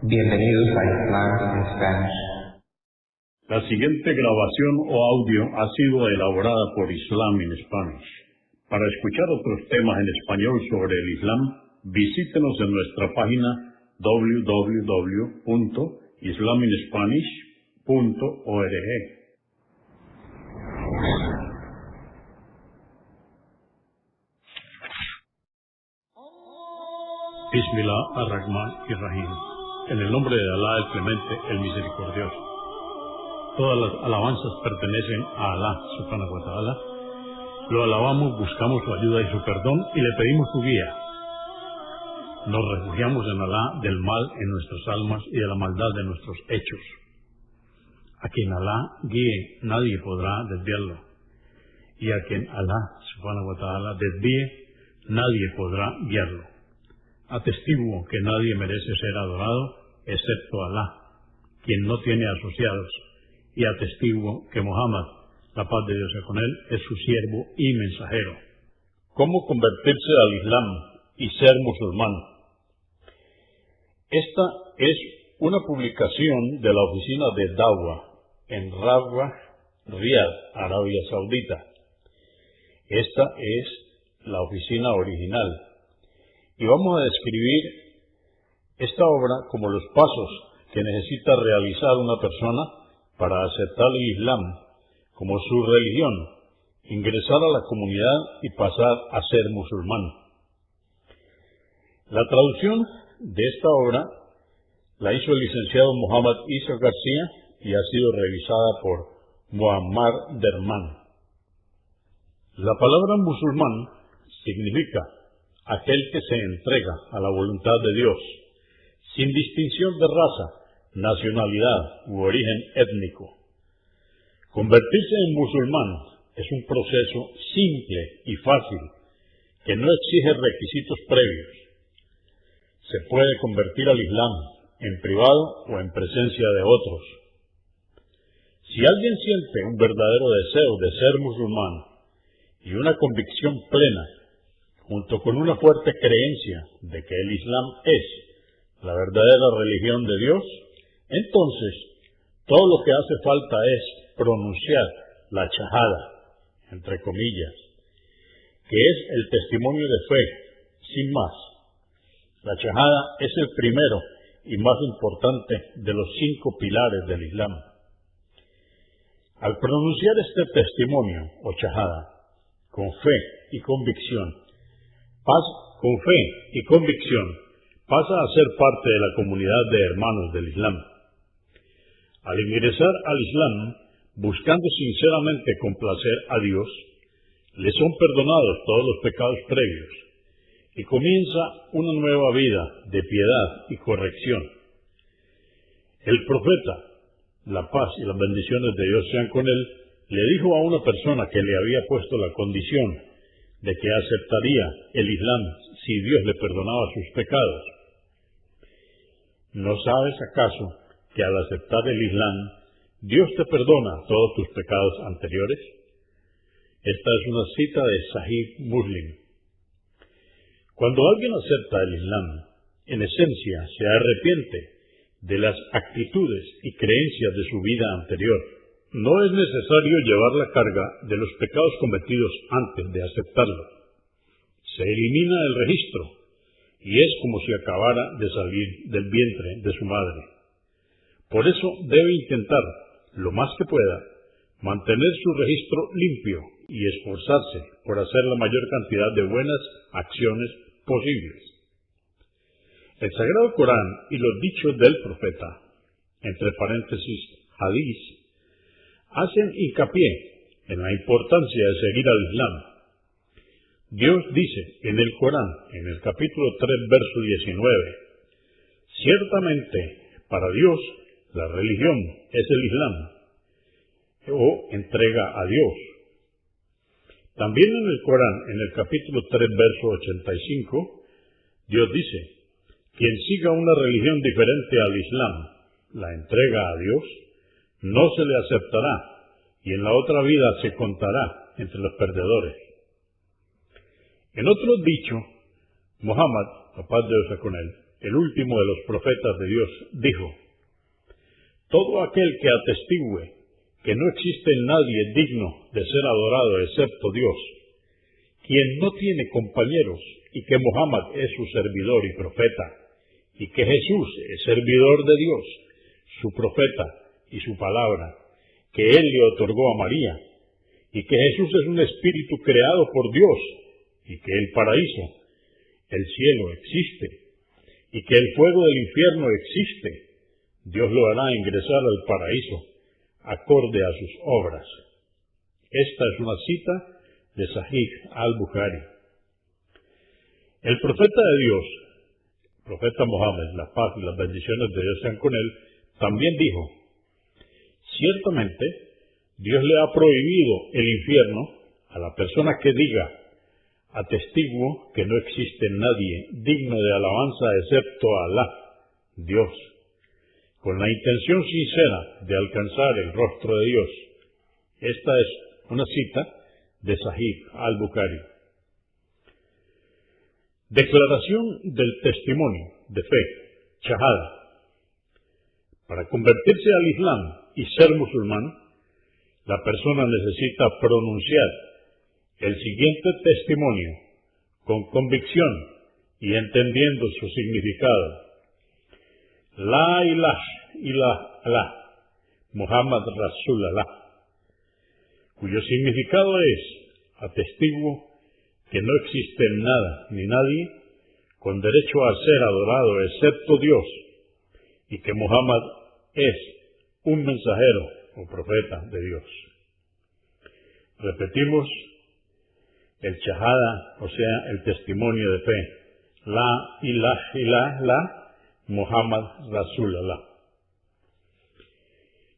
Bienvenidos a Islam en Spanish. La siguiente grabación o audio ha sido elaborada por Islam in Spanish. Para escuchar otros temas en español sobre el Islam, visítenos en nuestra página www.islaminspanish.org. Bismillah ar-Rahman ar-Rahim. En el nombre de Alá, el Clemente, el Misericordioso. Todas las alabanzas pertenecen a Alá, subhanahu wa ta'ala. Lo alabamos, buscamos su ayuda y su perdón y le pedimos su guía. Nos refugiamos en Alá del mal en nuestras almas y de la maldad de nuestros hechos. A quien Alá guíe, nadie podrá desviarlo. Y a quien Alá, subhanahu wa ta'ala, desvíe, nadie podrá guiarlo. Atestiguo que nadie merece ser adorado excepto Alá, quien no tiene asociados, y atestiguo que Muhammad, la paz de Dios sea con él, es su siervo y mensajero. ¿Cómo convertirse al Islam y ser musulmán? Esta es una publicación de la oficina de Dawah en Rawda, Riyadh, Arabia Saudita. Esta es la oficina original. Y vamos a describir esta obra como los pasos que necesita realizar una persona para aceptar el Islam como su religión, ingresar a la comunidad y pasar a ser musulmán. La traducción de esta obra la hizo el licenciado Muhammad Isa García y ha sido revisada por Muammar Derman. La palabra musulmán significa aquel que se entrega a la voluntad de Dios, sin distinción de raza, nacionalidad u origen étnico. Convertirse en musulmán es un proceso simple y fácil, que no exige requisitos previos. Se puede convertir al Islam en privado o en presencia de otros. Si alguien siente un verdadero deseo de ser musulmán y una convicción plena, junto con una fuerte creencia de que el Islam es la verdadera religión de Dios, entonces todo lo que hace falta es pronunciar la shahada, entre comillas, que es el testimonio de fe, sin más. La shahada es el primero y más importante de los 5 pilares del Islam. Al pronunciar este testimonio o shahada, con fe y convicción, pasa a ser parte de la comunidad de hermanos del Islam. Al ingresar al Islam, buscando sinceramente complacer a Dios, le son perdonados todos los pecados previos y comienza una nueva vida de piedad y corrección. El profeta, la paz y las bendiciones de Dios sean con él, le dijo a una persona que le había puesto la condición de que aceptaría el Islam si Dios le perdonaba sus pecados: ¿no sabes acaso que al aceptar el Islam, Dios te perdona todos tus pecados anteriores? Esta es una cita de Sahih Muslim. Cuando alguien acepta el Islam, en esencia se arrepiente de las actitudes y creencias de su vida anterior. No es necesario llevar la carga de los pecados cometidos antes de aceptarlo. Se elimina el registro y es como si acabara de salir del vientre de su madre. Por eso debe intentar, lo más que pueda, mantener su registro limpio y esforzarse por hacer la mayor cantidad de buenas acciones posibles. El Sagrado Corán y los dichos del profeta, entre paréntesis, hadís, hacen hincapié en la importancia de seguir al Islam. Dios dice en el Corán, en el capítulo 3, verso 19, ciertamente para Dios la religión es el Islam, o entrega a Dios. También en el Corán, en el capítulo 3, verso 85, Dios dice: quien siga una religión diferente al Islam, la entrega a Dios, no se le aceptará, y en la otra vida se contará entre los perdedores. En otro dicho, Muhammad, la paz de Dios sea con él, el último de los profetas de Dios, dijo: todo aquel que atestigue que no existe nadie digno de ser adorado excepto Dios, quien no tiene compañeros, y que Muhammad es su servidor y profeta, y que Jesús es servidor de Dios, su profeta y su palabra, que Él le otorgó a María, y que Jesús es un espíritu creado por Dios, y que el paraíso, el cielo existe, y que el fuego del infierno existe, Dios lo hará ingresar al paraíso, acorde a sus obras. Esta es una cita de Sahih al-Bukhari. El profeta de Dios, el profeta Mohammed, la paz y las bendiciones de Dios sean con él, también dijo: ciertamente Dios le ha prohibido el infierno a la persona que diga: atestiguo que no existe nadie digno de alabanza excepto Alá, Dios, con la intención sincera de alcanzar el rostro de Dios. Esta es una cita de Sahih al-Bukhari. Declaración del testimonio de fe, Shahada. Para convertirse al Islam y ser musulmán, la persona necesita pronunciar el siguiente testimonio con convicción y entendiendo su significado: La ilaha illallah, Muhammad Rasulullah, cuyo significado es: atestiguo que no existe nada ni nadie con derecho a ser adorado excepto Dios, y que Muhammad es un mensajero o profeta de Dios. Repetimos el shahada, o sea, el testimonio de fe: La ilaha illallah, Muhammad Rasulullah.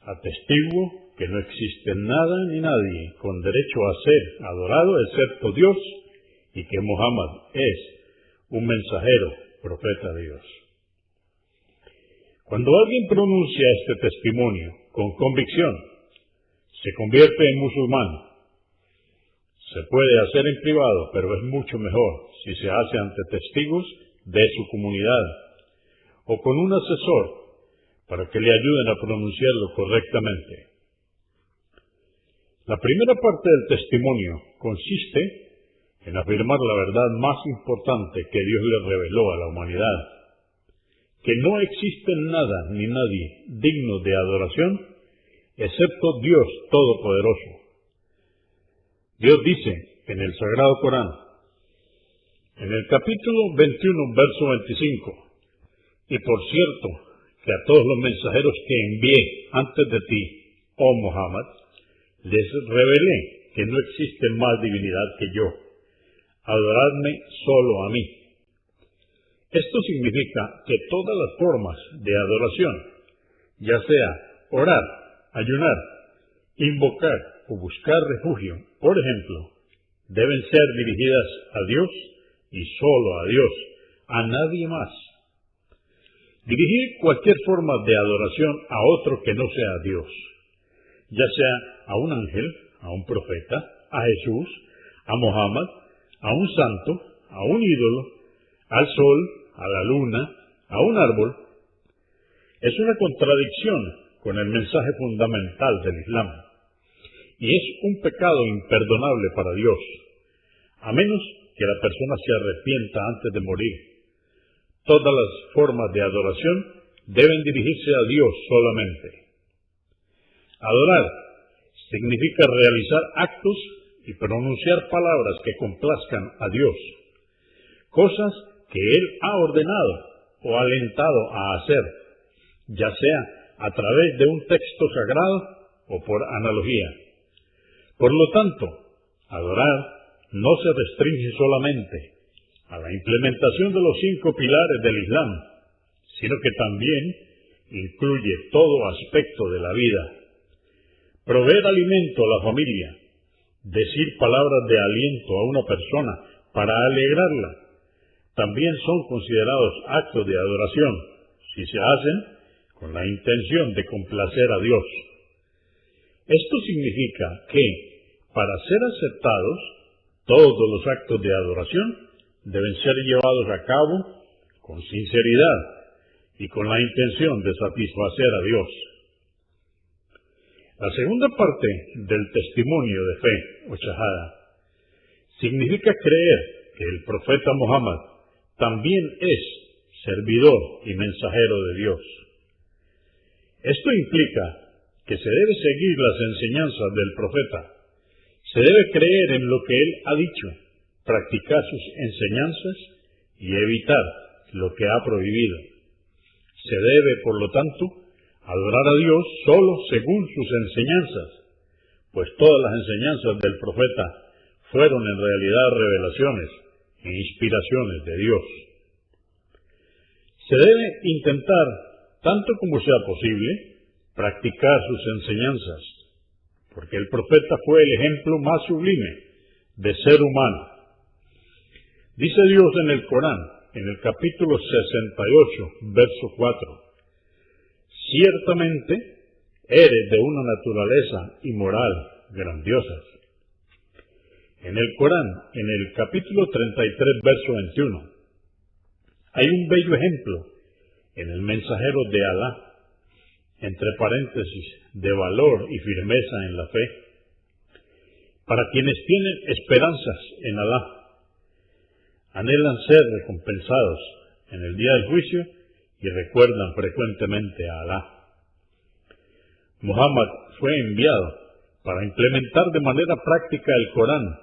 Atestiguo que no existe nada ni nadie con derecho a ser adorado excepto Dios, y que Muhammad es un mensajero, profeta de Dios. Cuando alguien pronuncia este testimonio con convicción, se convierte en musulmán. Se puede hacer en privado, pero es mucho mejor si se hace ante testigos de su comunidad o con un asesor para que le ayuden a pronunciarlo correctamente. La primera parte del testimonio consiste en afirmar la verdad más importante que Dios le reveló a la humanidad: que no existe nada ni nadie digno de adoración excepto Dios Todopoderoso. Dios dice en el Sagrado Corán, en el capítulo 21, verso 25, y por cierto que a todos los mensajeros que envié antes de ti, oh Muhammad, les revelé que no existe más divinidad que yo. Adoradme solo a mí. Esto significa que todas las formas de adoración, ya sea orar, ayunar, invocar o buscar refugio, por ejemplo, deben ser dirigidas a Dios y solo a Dios, a nadie más. Dirigir cualquier forma de adoración a otro que no sea Dios, ya sea a un ángel, a un profeta, a Jesús, a Muhammad, a un santo, a un ídolo, al sol, a la luna, a un árbol, es una contradicción con el mensaje fundamental del Islam, y es un pecado imperdonable para Dios, a menos que la persona se arrepienta antes de morir. Todas las formas de adoración deben dirigirse a Dios solamente. Adorar significa realizar actos y pronunciar palabras que complazcan a Dios, cosas que Él ha ordenado o alentado a hacer, ya sea a través de un texto sagrado o por analogía. Por lo tanto, adorar no se restringe solamente a la implementación de los 5 pilares del Islam, sino que también incluye todo aspecto de la vida. Proveer alimento a la familia, decir palabras de aliento a una persona para alegrarla, también son considerados actos de adoración, si se hacen con la intención de complacer a Dios. Esto significa que, para ser aceptados, todos los actos de adoración deben ser llevados a cabo con sinceridad y con la intención de satisfacer a Dios. La segunda parte del testimonio de fe o shahada significa creer que el profeta Muhammad también es servidor y mensajero de Dios. Esto implica que se debe seguir las enseñanzas del profeta, se debe creer en lo que él ha dicho, practicar sus enseñanzas y evitar lo que ha prohibido. Se debe, por lo tanto, adorar a Dios solo según sus enseñanzas, pues todas las enseñanzas del profeta fueron en realidad revelaciones e inspiraciones de Dios. Se debe intentar, tanto como sea posible, practicar sus enseñanzas, porque el profeta fue el ejemplo más sublime de ser humano. Dice Dios en el Corán, en el capítulo 68, verso 4, ciertamente eres de una naturaleza y moral grandiosas. En el Corán, en el capítulo 33, verso 21, hay un bello ejemplo en el mensajero de Alá, entre paréntesis, de valor y firmeza en la fe, para quienes tienen esperanzas en Alá, anhelan ser recompensados en el día del juicio y recuerdan frecuentemente a Alá. Muhammad fue enviado para implementar de manera práctica el Corán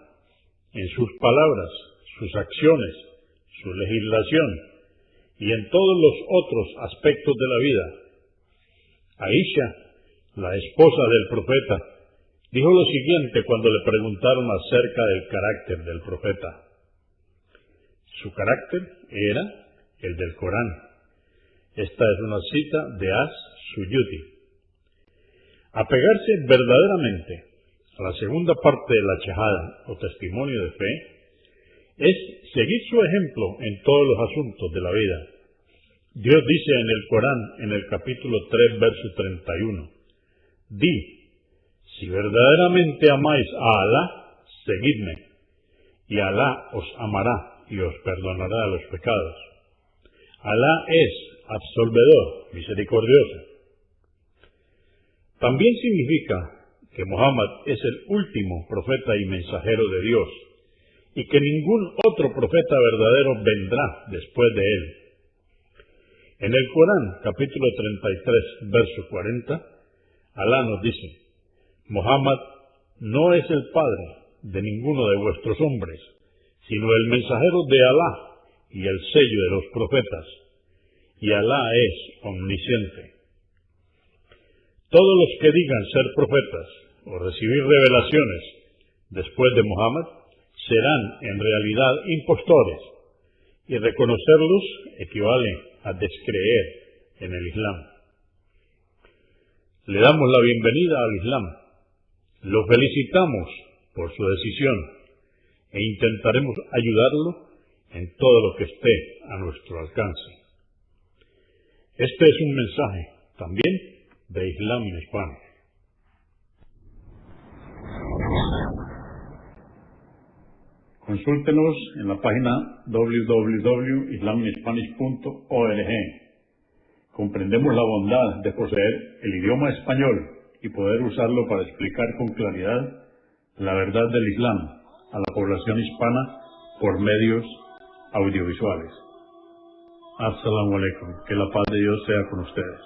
en sus palabras, sus acciones, su legislación y en todos los otros aspectos de la vida. Aisha, la esposa del profeta, dijo lo siguiente cuando le preguntaron acerca del carácter del profeta. Su carácter era el del Corán. Esta es una cita de As-Suyuti. Apegarse verdaderamente a la segunda parte de la shahada o testimonio de fe es seguir su ejemplo en todos los asuntos de la vida. Dios dice en el Corán, en el capítulo 3, verso 31, di, si verdaderamente amáis a Alá, seguidme, y Alá os amará y os perdonará los pecados. Alá es absolvedor, misericordioso. También significa que Muhammad es el último profeta y mensajero de Dios, y que ningún otro profeta verdadero vendrá después de él. En el Corán, capítulo 33, verso 40, Alá nos dice, Muhammad no es el padre de ninguno de vuestros hombres, sino el mensajero de Alá y el sello de los profetas, y Alá es omnisciente. Todos los que digan ser profetas o recibir revelaciones después de Muhammad serán en realidad impostores, y reconocerlos equivale a descreer en el Islam. Le damos la bienvenida al Islam, lo felicitamos por su decisión e intentaremos ayudarlo en todo lo que esté a nuestro alcance. Este es un mensaje también de Islam in Spanish. Consúltenos en la página www.islaminspanish.org. Comprendemos la bondad de poseer el idioma español y poder usarlo para explicar con claridad la verdad del Islam a la población hispana por medios audiovisuales. Assalamu alaikum. Que la paz de Dios sea con ustedes.